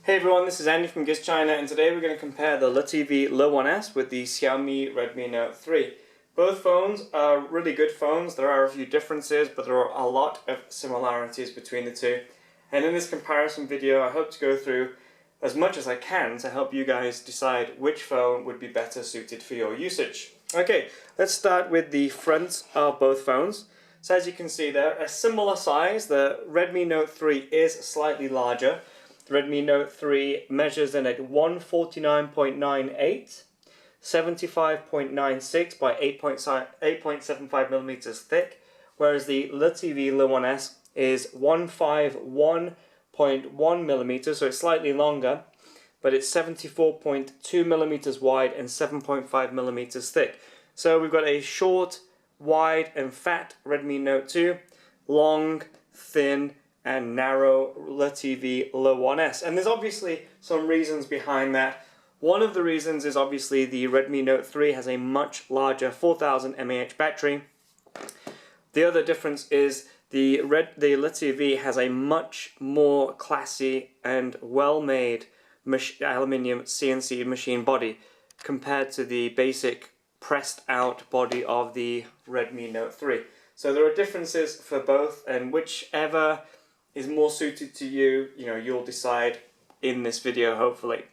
Hey everyone, this is Andy from Gizchina, and today we're going to compare the LeTV Le1s with the Xiaomi Redmi Note 3. Both phones are really good phones. There are a few differences, but there are a lot of similarities between the two. And in this comparison video, I hope to go through as much as I can to help you guys decide which phone would be better suited for your usage. Okay, let's start with the front of both phones. So as you can see, they're a similar size. The Redmi Note 3 is slightly larger. The Redmi Note 3 measures in at 149.98, 75.96 by 8.75 millimeters thick, whereas the LeTV Le1s is 151.1 millimeters, so it's slightly longer, but it's 74.2 millimeters wide and 7.5 millimeters thick. So we've got a short, wide and fat Redmi Note 2, long, thin and narrow LeTV Le1s. And there's obviously some reasons behind that. One of the reasons is obviously the Redmi Note 3 has a much larger 4000 mAh battery. The other difference is the LeTV has a much more classy and well-made aluminium CNC machine body compared to the basic pressed out body of the Redmi Note 3. So there are differences for both, and whichever is more suited to you, you'll decide in this video, hopefully.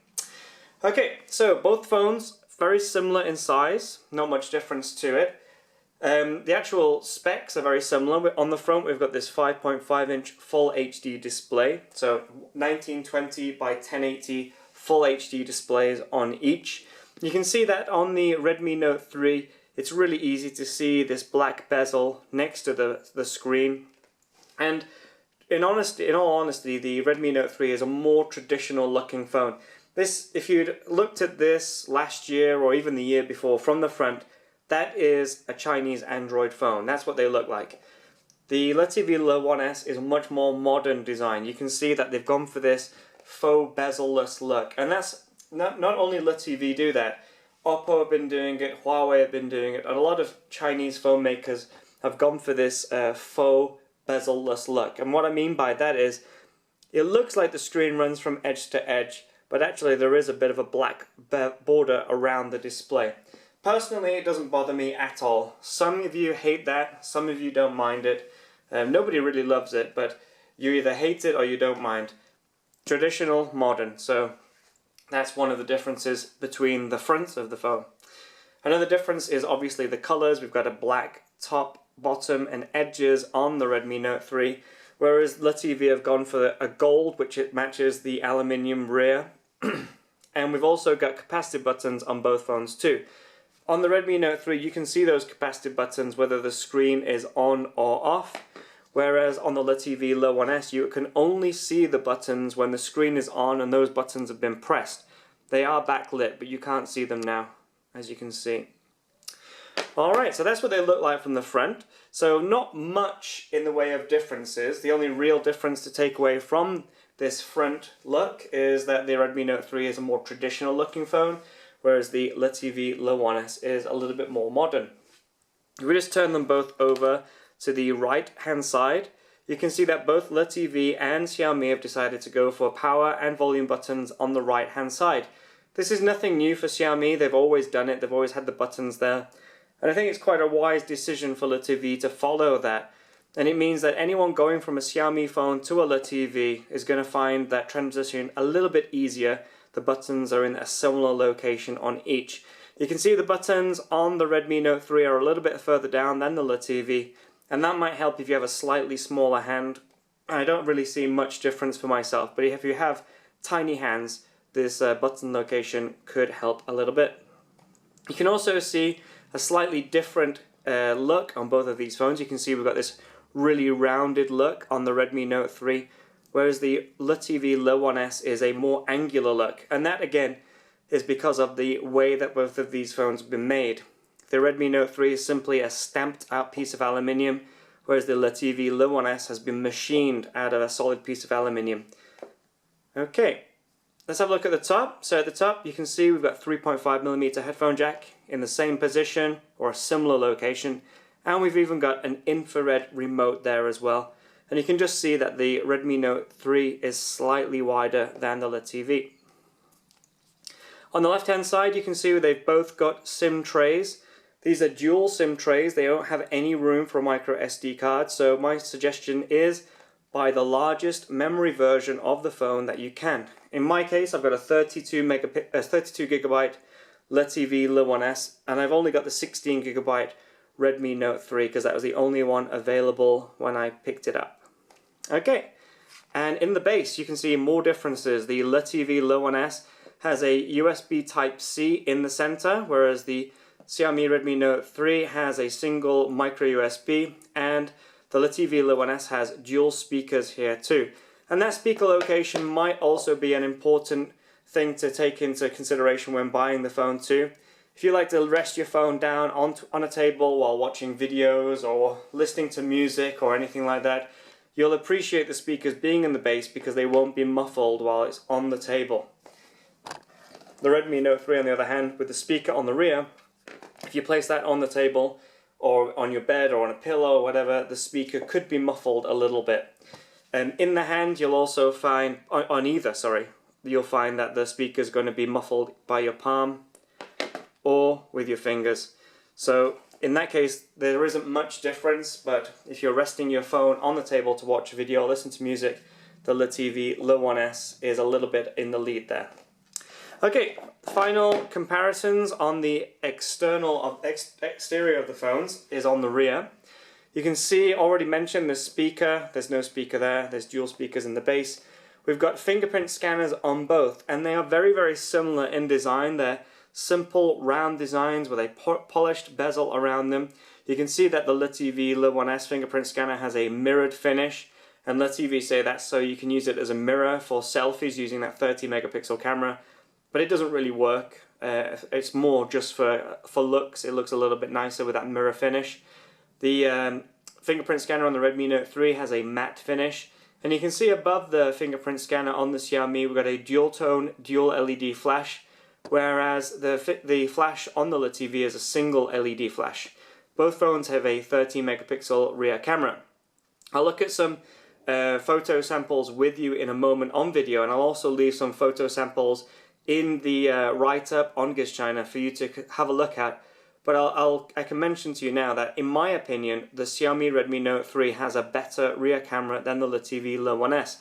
Okay, so both phones very similar in size, not much difference to it. The actual specs are very similar. On the front, we've got this 5.5-inch Full HD display, so 1920 by 1080 Full HD displays on each. You can see that on the Redmi Note 3, it's really easy to see this black bezel next to the screen. And in all honesty, the Redmi Note 3 is a more traditional looking phone. If you'd looked at this last year or even the year before from the front, that is a Chinese Android phone. That's what they look like. The LeTV Le1s is a much more modern design. You can see that they've gone for this faux bezel-less look. And that's not only LeTV do that. Oppo have been doing it, Huawei have been doing it, and a lot of Chinese phone makers have gone for this faux bezel-less look. And what I mean by that is, it looks like the screen runs from edge to edge, but actually there is a bit of a black border around the display. Personally, it doesn't bother me at all. Some of you hate that, some of you don't mind it. Nobody really loves it, but you either hate it or you don't mind. Traditional, modern, so that's one of the differences between the fronts of the phone. Another difference is obviously the colors. We've got a black top, bottom and edges on the Redmi Note 3, whereas LeTV have gone for a gold, which it matches the aluminium rear. And we've also got capacitive buttons on both phones too. On the Redmi Note 3, you can see those capacitive buttons whether the screen is on or off, whereas on the LeTV Le1s you can only see the buttons when the screen is on and those buttons have been pressed. They are backlit, but you can't see them now, as you can see. Alright, so that's what they look like from the front. So not much in the way of differences. The only real difference to take away from this front look is that the Redmi Note 3 is a more traditional looking phone, whereas the LeTV Le1s is a little bit more modern. If we just turn them both over to the right hand side, you can see that both LeTV and Xiaomi have decided to go for power and volume buttons on the right hand side. This is nothing new for Xiaomi. They've always done it. They've always had the buttons there. And I think it's quite a wise decision for LeTV to follow that. And it means that anyone going from a Xiaomi phone to a LeTV is going to find that transition a little bit easier. The buttons are in a similar location on each. You can see the buttons on the Redmi Note 3 are a little bit further down than the LeTV. And that might help if you have a slightly smaller hand. I don't really see much difference for myself, but if you have tiny hands, this button location could help a little bit. You can also see a slightly different look on both of these phones. You can see we've got this really rounded look on the Redmi Note 3, whereas the LeTV Le1s is a more angular look. And that again is because of the way that both of these phones have been made. The Redmi Note 3 is simply a stamped out piece of aluminium, whereas the LeTV Le1s has been machined out of a solid piece of aluminium. Okay, let's have a look at the top. So at the top you can see we've got 3.5mm headphone jack in the same position or a similar location, and we've even got an infrared remote there as well. and you can just see that the Redmi Note 3 is slightly wider than the LeTV. On the left hand side you can see they've both got SIM trays. These are dual SIM trays, they don't have any room for a micro SD card, so my suggestion is buy the largest memory version of the phone that you can. In my case I've got a 32 gigabyte LeTV Le1s, and I've only got the 16 gigabyte Redmi Note 3 because that was the only one available when I picked it up. Okay, and in the base you can see more differences. The LeTV Le1s has a USB Type-C in the center, whereas the Xiaomi Redmi Note 3 has a single micro USB, and the LeTV Le1s has dual speakers here too. And that speaker location might also be an important thing to take into consideration when buying the phone too. If you like to rest your phone down on a table while watching videos or listening to music or anything like that, you'll appreciate the speakers being in the base because they won't be muffled while it's on the table. The Redmi Note 3 on the other hand, with the speaker on the rear, if you place that on the table or on your bed or on a pillow or whatever, the speaker could be muffled a little bit. In the hand you'll also find, you'll find that the speaker is going to be muffled by your palm or with your fingers. So in that case there isn't much difference, but if you're resting your phone on the table to watch a video or listen to music, the LeTV Le1s is a little bit in the lead there. Okay, final comparisons on the exterior of the phones is on the rear. You can see, already mentioned, the speaker, there's no speaker there, there's dual speakers in the base. We've got fingerprint scanners on both, and they are very, very similar in design. They're simple, round designs with a polished bezel around them. You can see that the LeTV Le1s fingerprint scanner has a mirrored finish, and LeTV say that's so you can use it as a mirror for selfies using that 30 megapixel camera. But it doesn't really work. It's more just for looks. It looks a little bit nicer with that mirror finish. The fingerprint scanner on the Redmi Note 3 has a matte finish, and you can see above the fingerprint scanner on the Xiaomi we've got a dual tone, dual LED flash, whereas the flash on the LeTV is a single LED flash. Both phones have a 30 megapixel rear camera. I'll look at some photo samples with you in a moment on video, and I'll also leave some photo samples in the write-up on Gizchina for you to have a look at. But I can mention to you now that in my opinion the Xiaomi Redmi Note 3 has a better rear camera than the LeTV Le1s.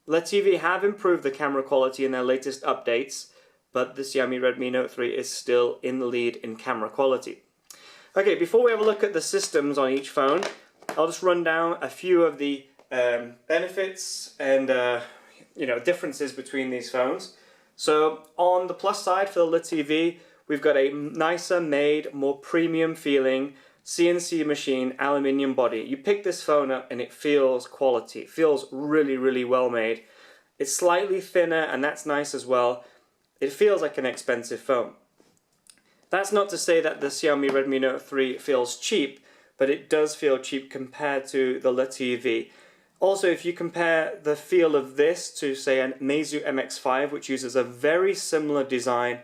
LeTV have improved the camera quality in their latest updates, but the Xiaomi Redmi Note 3 is still in the lead in camera quality. Okay, before we have a look at the systems on each phone, I'll just run down a few of the benefits and differences between these phones. So on the plus side for the LeTV, we've got a nicer made, more premium feeling CNC machine aluminium body. You pick this phone up and it feels quality. It feels really, really well made. It's slightly thinner, and that's nice as well. It feels like an expensive phone. That's not to say that the Xiaomi Redmi Note 3 feels cheap, but it does feel cheap compared to the LeTV. Also, if you compare the feel of this to, say, a Meizu MX-5, which uses a very similar design,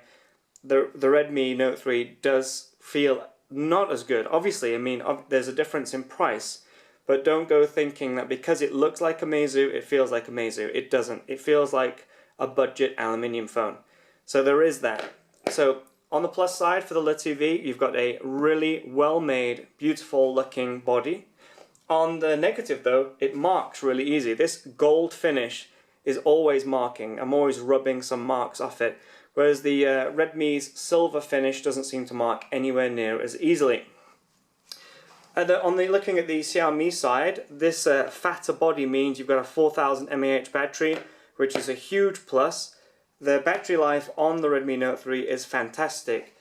the Redmi Note 3 does feel not as good. Obviously, I mean, there's a difference in price, but don't go thinking that because it looks like a Meizu, it feels like a Meizu. It doesn't. It feels like a budget aluminium phone. So there is that. So on the plus side for the LeTV, you've got a really well-made, beautiful-looking body. On the negative though, it marks really easy. This gold finish is always marking. I'm always rubbing some marks off it, whereas the Redmi's silver finish doesn't seem to mark anywhere near as easily. Looking at the Xiaomi side, this fatter body means you've got a 4000 mAh battery, which is a huge plus. The battery life on the Redmi Note 3 is fantastic.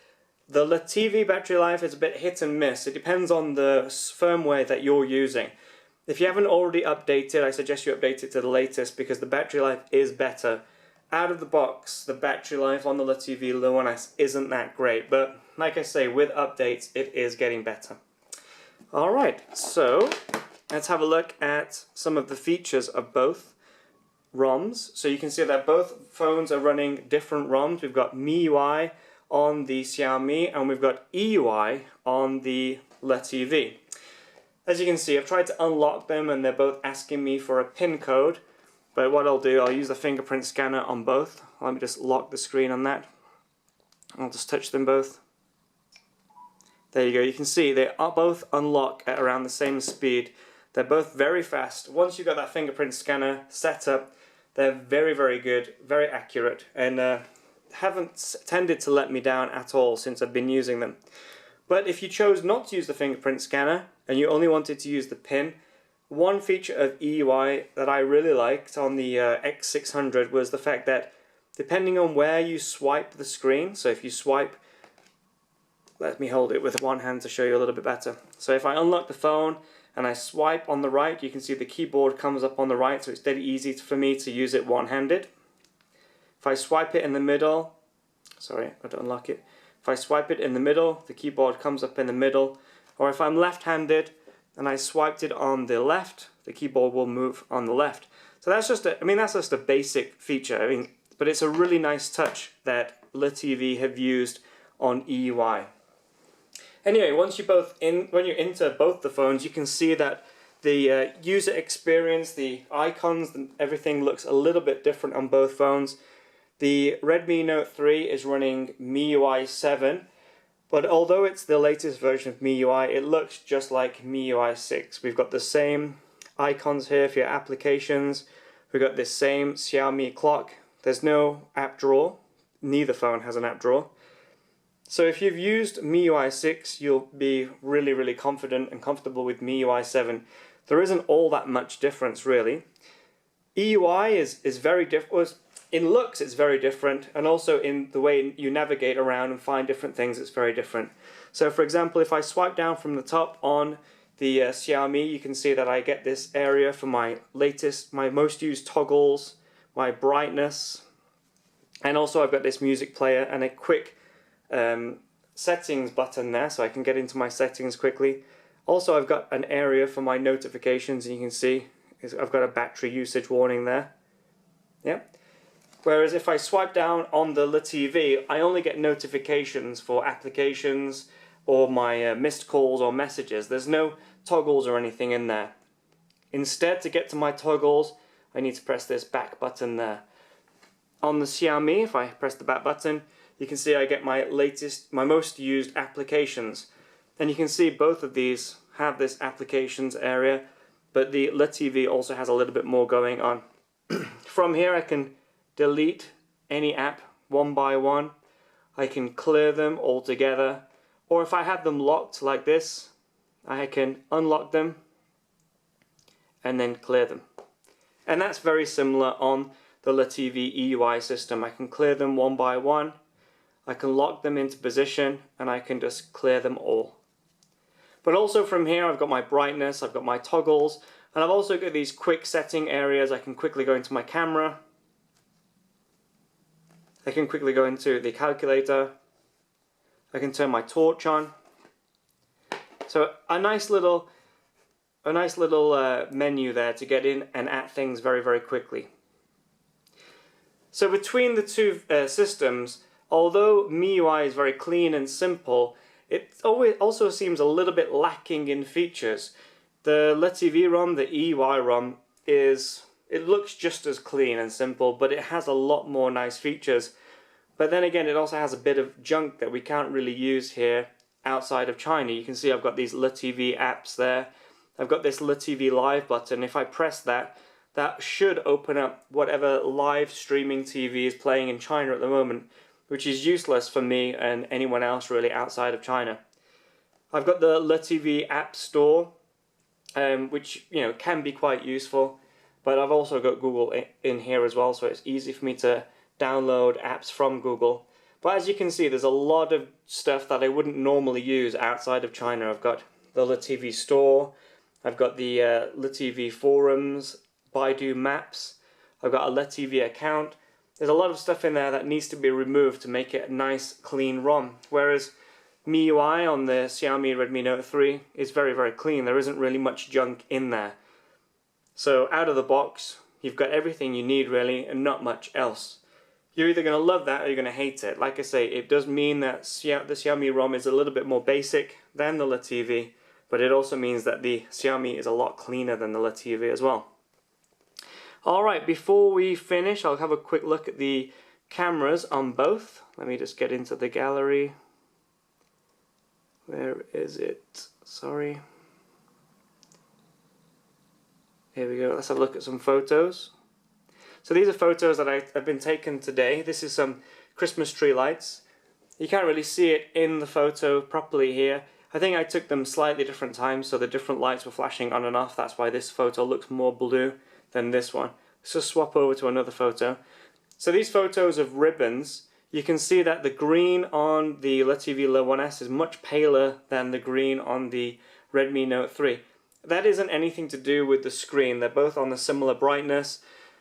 The LeTV battery life is a bit hit and miss. It depends on the firmware that you're using. If you haven't already updated, I suggest you update it to the latest because the battery life is better. Out of the box, the battery life on the LeTV Le1s isn't that great, but like I say, with updates, it is getting better. Alright, so let's have a look at some of the features of both ROMs. So you can see that both phones are running different ROMs. We've got MIUI on the Xiaomi and we've got EUI on the LeTV. As you can see, I've tried to unlock them and they're both asking me for a PIN code. But what I'll do, I'll use the fingerprint scanner on both. Let me just lock the screen on that. I'll just touch them both. There you go, you can see they are both unlock at around the same speed. They're both very fast. Once you've got that fingerprint scanner set up, they're very, very good, very accurate, and haven't tended to let me down at all since I've been using them. But if you chose not to use the fingerprint scanner and you only wanted to use the PIN, one feature of EUI that I really liked on the X600 was the fact that depending on where you swipe the screen, so if you swipe, let me hold it with one hand to show you a little bit better. So if I unlock the phone and I swipe on the right, you can see the keyboard comes up on the right, so it's dead easy for me to use it one-handed. If I swipe it in the middle, sorry, I don't unlock it. If I swipe it in the middle, the keyboard comes up in the middle. Or if I'm left-handed and I swiped it on the left, the keyboard will move on the left. So that's just a basic feature. But it's a really nice touch that LeTV have used on EUI. Anyway, when you're into both the phones, you can see that the user experience, the icons, everything looks a little bit different on both phones. The Redmi Note 3 is running MIUI 7, but although it's the latest version of MIUI, it looks just like MIUI 6. We've got the same icons here for your applications. We've got this same Xiaomi clock. There's no app drawer. Neither phone has an app drawer. So if you've used MIUI 6, you'll be really, really confident and comfortable with MIUI 7. There isn't all that much difference, really. EUI is very different. In looks, it's very different, and also in the way you navigate around and find different things, it's very different. So for example, if I swipe down from the top on the Xiaomi, you can see that I get this area for my most used toggles, my brightness, and also I've got this music player and a quick settings button there, so I can get into my settings quickly. Also, I've got an area for my notifications, and you can see I've got a battery usage warning there. Yeah. Whereas if I swipe down on the LeTV, I only get notifications for applications or my missed calls or messages. There's no toggles or anything in there. Instead, to get to my toggles, I need to press this back button there. On the Xiaomi, if I press the back button, you can see I get my most used applications. And you can see both of these have this applications area, but the LeTV also has a little bit more going on. From here I can delete any app one by one. I can clear them all together. Or if I have them locked like this, I can unlock them and then clear them. And that's very similar on the LeTV EUI system. I can clear them one by one. I can lock them into position and I can just clear them all. But also from here I've got my brightness, I've got my toggles, and I've also got these quick setting areas. I can quickly go into my camera. I can quickly go into the calculator. I can turn my torch on. So a nice little menu there to get in and at things very, very quickly. So between the two systems, although MIUI is very clean and simple, it also seems a little bit lacking in features. The LeTV ROM, the EUI ROM, it looks just as clean and simple, but it has a lot more nice features. But then again, it also has a bit of junk that we can't really use here outside of China. You can see I've got these LeTV apps there. I've got this LeTV Live button. If I press that, that should open up whatever live streaming TV is playing in China at the moment, which is useless for me and anyone else really outside of China. I've got the LeTV App Store, which can be quite useful, but I've also got Google in here as well, so it's easy for me to download apps from Google. But as you can see, there's a lot of stuff that I wouldn't normally use outside of China. I've got the LeTV Store, I've got the LeTV Forums, Baidu Maps, I've got a LeTV account. There's a lot of stuff in there that needs to be removed to make it a nice, clean ROM. Whereas MIUI on the Xiaomi Redmi Note 3 is very, very clean. There isn't really much junk in there. So out of the box, you've got everything you need really and not much else. You're either going to love that or you're going to hate it. Like I say, it does mean that the Xiaomi ROM is a little bit more basic than the LeTV, but it also means that the Xiaomi is a lot cleaner than the LeTV as well. Alright, before we finish, I'll have a quick look at the cameras on both. Let me just get into the gallery. Where is it? Sorry. Here we go, let's have a look at some photos. So these are photos that I've been taken today. This is some Christmas tree lights. You can't really see it in the photo properly here. I think I took them slightly different times, so the different lights were flashing on and off. That's why this photo looks more blue than this one. Let's just swap over to another photo. So these photos of ribbons, you can see that the green on the LeTV Le1s is much paler than the green on the Redmi Note 3. That isn't anything to do with the screen. They're both on a similar brightness.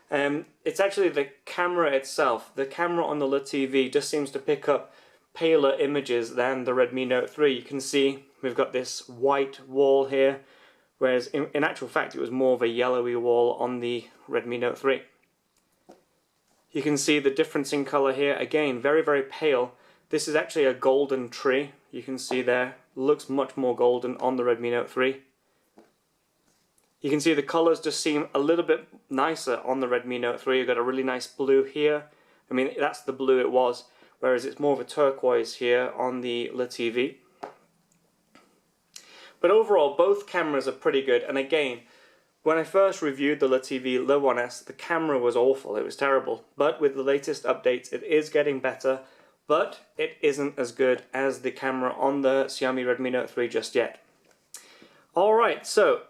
It's actually the camera itself. The camera on the LeTV just seems to pick up paler images than the Redmi Note 3. You can see we've got this white wall here, whereas in actual fact it was more of a yellowy wall on the Redmi Note 3. You can see the difference in color here. Again, very, very pale. This is actually a golden tree. You can see there, looks much more golden on the Redmi Note 3. You can see the colors just seem a little bit nicer on the Redmi Note 3. You've got a really nice blue here. I mean, that's the blue it was, whereas it's more of a turquoise here on the LeTV. But overall, both cameras are pretty good. And again, when I first reviewed the LeTV Le1s, the camera was awful. It was terrible. But with the latest updates, it is getting better. But it isn't as good as the camera on the Xiaomi Redmi Note 3 just yet. Alright, so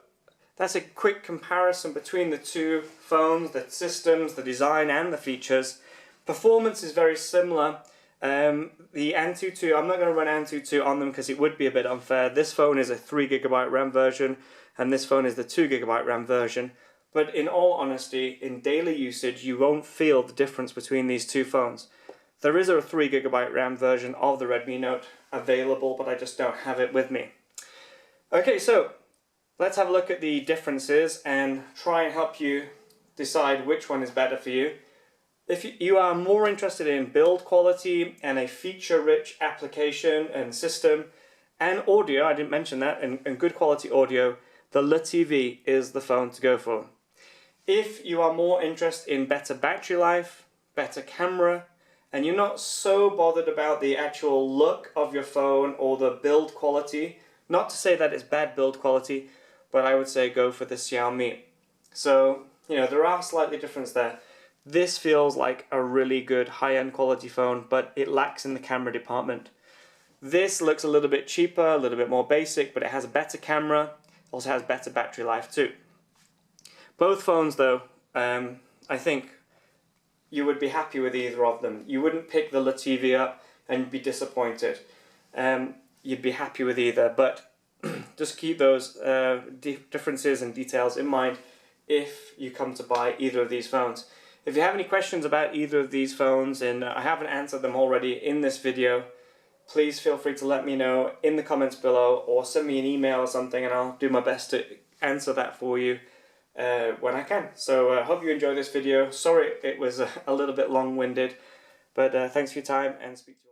that's a quick comparison between the two phones, the systems, the design and the features. Performance is very similar. The Antutu, I'm not going to run Antutu on them because it would be a bit unfair. This phone is a 3GB RAM version and this phone is the 2GB RAM version. But in all honesty, in daily usage, you won't feel the difference between these two phones. There is a 3GB RAM version of the Redmi Note available, but I just don't have it with me. Okay, so let's have a look at the differences and try and help you decide which one is better for you. If you are more interested in build quality and a feature-rich application and system and audio, I didn't mention that, and good quality audio, the LeTV is the phone to go for. If you are more interested in better battery life, better camera, and you're not so bothered about the actual look of your phone or the build quality, not to say that it's bad build quality, but I would say go for the Xiaomi. So, you know, there are slightly differences there. This feels like a really good high-end quality phone, but it lacks in the camera department. This looks a little bit cheaper, a little bit more basic, but it has a better camera, also has better battery life too. Both phones though, I think you would be happy with either of them. You wouldn't pick the LeTV up and be disappointed. You'd be happy with either, but just keep those differences and details in mind if you come to buy either of these phones. If you have any questions about either of these phones and I haven't answered them already in this video, please feel free to let me know in the comments below or send me an email or something and I'll do my best to answer that for you when I can. So I hope you enjoyed this video. Sorry it was a little bit long-winded, but thanks for your time and speak to you all.